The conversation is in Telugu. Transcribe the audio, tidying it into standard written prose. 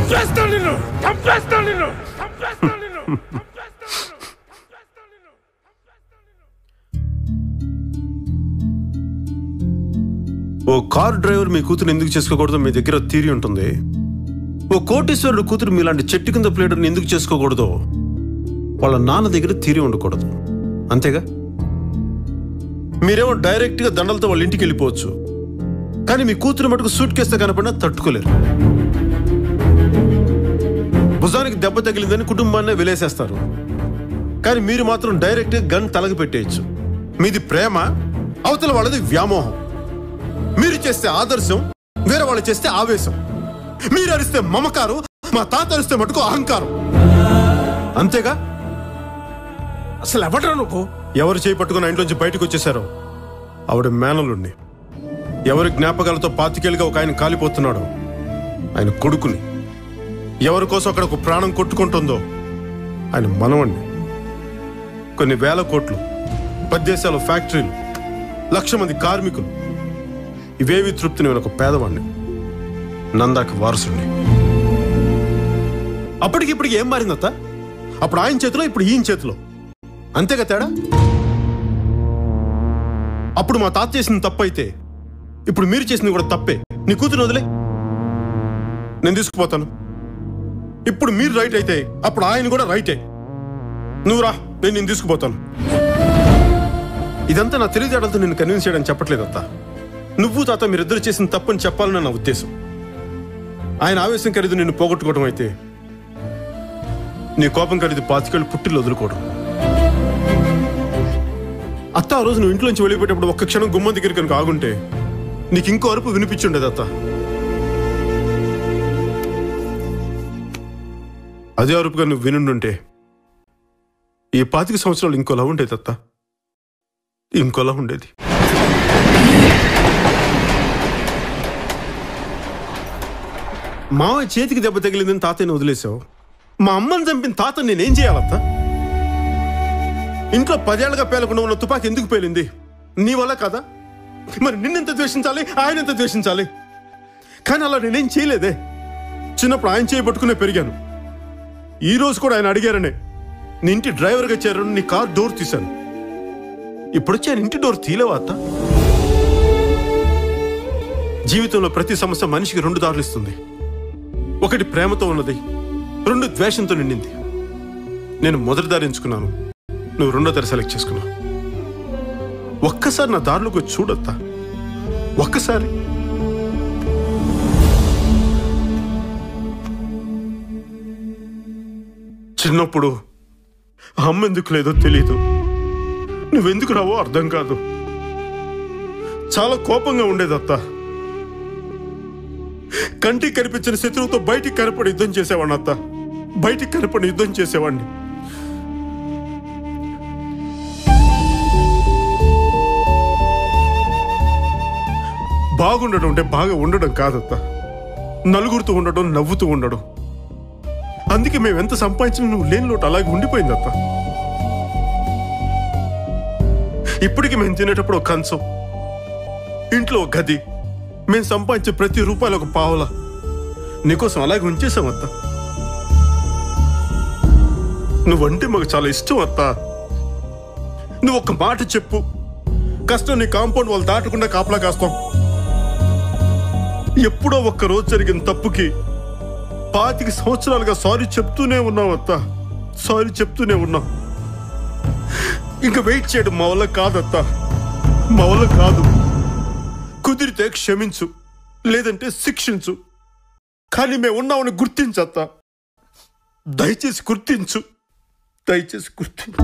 ఓ కార్ డ్రైవర్ మీ కూతురు ఎందుకు చేసుకోకూడదు మీ దగ్గర థియరీ ఉంటుంది. ఓ కోటీశ్వరుడు కూతురు మీలాంటి చెట్టు కింద ప్లేడర్ని ఎందుకు చేసుకోకూడదు వాళ్ళ నాన్న దగ్గర థియరీ ఉండకూడదు. అంతేగా? మీరేమో డైరెక్ట్గా దండలతో వాళ్ళ ఇంటికి వెళ్ళిపోవచ్చు, కానీ మీ కూతురు మటుకు సూట్ కేస్తే కనపడినా తట్టుకోలేరు. భుజానికి దెబ్బ తగిలిందని కుటుంబాన్నే వెలేసేస్తారు, కానీ మీరు మాత్రం డైరెక్ట్గా గన్ తలకి పెట్టేయచ్చు. మీది ప్రేమ, అవతల వాళ్ళది వ్యామోహం. మీరు చేస్తే ఆదర్శం, వేరే వాళ్ళు చేస్తే ఆవేశం. మీరు అరిస్తే మమకారం, మా తాత అరిస్తే మటుకు అహంకారం. అంతేగా? అసలు ఎవడ్రా నువ్వు? ఎవరు చేయి పట్టుకుని ఇంట్లోంచి బయటకు వచ్చేసారో ఆవిడ మేనలుండి. ఎవరి జ్ఞాపకాలతో 25 ఏళ్ళుగా ఒక ఆయన కాలిపోతున్నాడో ఆయన కొడుకుని. ఎవరి కోసం అక్కడ ఒక ప్రాణం కొట్టుకుంటుందో ఆయన మనవండి. కొన్ని వేల కోట్లు, 10 దేశాల ఫ్యాక్టరీలు, 1,00,000 మంది కార్మికులు, ఇవేవి తృప్తిని ఒక పేదవాడిని, నందాకి వారసుడిని. అప్పటికిప్పటికి ఏం మారిందత్త? అప్పుడు ఆయన చేతిలో, ఇప్పుడు ఈయన చేతిలో. అంతేగా తేడా? అప్పుడు మా తాత చేసిన తప్పు అయితే ఇప్పుడు మీరు చేసింది కూడా తప్పే. నీ కూతురు వదిలే, నేను తీసుకుపోతాను. ఇప్పుడు మీరు రైట్ అయితే అప్పుడు ఆయన కూడా రైటే. నువ్వు రా, నేను తీసుకుపోతాను. ఇదంతా నా తెలివితేటలతో నేను కన్విన్స్ చేయడం చెప్పట్లేదత్త. నువ్వు తాత మీరిద్దరు చేసిన తప్పని చెప్పాలని నా ఉద్దేశం. ఆయన ఆవేశం ఖరీదు నిన్ను పోగొట్టుకోవడం అయితే నీ కోపం ఖరీదు 25 ఏళ్ళు పుట్టిల్లు వదులుకోవడం. అత్త ఆ రోజు నువ్వు ఇంట్లోంచి వెళ్ళిపోయేటప్పుడు ఒక్క క్షణం గుమ్మం దగ్గర కనుక ఆగుంటే నీకు ఇంకో అరుపు వినిపించుండేది అత్త. అదే అరుపుగా నువ్వు వినుండుంటే ఈ 25 సంవత్సరాలు ఇంకోలా ఉండేది అత్త, ఇంకోలా ఉండేది. మావయ్య చేతికి దెబ్బ తగిలిందని తాతయ్యని వదిలేసావు. మా అమ్మని చంపిన తాత నేనేం చేయాలత్త? ఇంట్లో 10 ఏళ్లుగా పేలకుండా ఉన్న తుపాకి ఎందుకు పేలింది? నీ వల్ల కదా? మరి నిన్నెంత ద్వేషించాలి, ఆయన ఎంత ద్వేషించాలి? కానీ అలా నేనేం చేయలేదే. చిన్నప్పుడు ఆయన చేయబట్టుకునే పెరిగాను. ఈ రోజు కూడా ఆయన అడిగారనే నీ ఇంటి డ్రైవర్గా చేరాను, నీ కార్ డోర్ తీశాను. ఇప్పుడొచ్చి ఆయన ఇంటి డోర్ తీలేవా అత్త? జీవితంలో ప్రతి సమస్య మనిషికి 2 దారులు ఇస్తుంది. ఒకటి ప్రేమతో ఉన్నది, 2 ద్వేషంతో నిండింది. నేను మొదటి దారి ఎంచుకున్నాను, నువ్వు 2వ దారి సెలెక్ట్ చేసుకున్నావు. ఒక్కసారి నా దారిలోకి చూడొత్తా, ఒక్కసారి. చిన్నప్పుడు అమ్మ ఎందుకు లేదో తెలీదు, నువ్వెందుకు రావో అర్థం కాదు. చాలా కోపంగా ఉండేదత్త. కంటికి కనిపించిన శత్రువుతో బయటికి కనపడి యుద్ధం చేసేవాడిని అత్త, బయటికి కనపడి యుద్ధం చేసేవాడిని. బాగుండడం అంటే బాగా ఉండడం కాదత్త, నలుగురితో ఉండడం, నవ్వుతూ ఉండడం. అందుకే మేము ఎంత సంపాదించినా నువ్వు లేని లోటు అలాగే ఉండిపోయిందత్త. ఇప్పటికి మేము తినేటప్పుడు ఒక కంచం, ఇంట్లో ఒక గది, మేము సంపాదించే ప్రతి రూపాయలు ఒక పావలా నీకోసం అలాగే ఉంచేసామత్త. నువ్వంటే మాకు చాలా ఇష్టం అత్త. నువ్వు ఒక మాట చెప్పు, కష్టం నీ కాంపౌండ్ వాళ్ళు దాటకుండా కాపలా కాస్తాం. ఎప్పుడో ఒక్కరోజు జరిగిన తప్పుకి 25 సంవత్సరాలుగా సారీ చెప్తూనే ఉన్నావు అత్త, సారీ చెప్తూనే ఉన్నావు. ఇంకా వెయిట్ చేయడం మా వల్ల కాదత్త, మా వల్ల కాదు. కుదిరితే క్షమించు, లేదంటే శిక్షించు, కానీ మేము ఉన్నామని గుర్తించత్తా. దయచేసి గుర్తించు, దయచేసి గుర్తించు.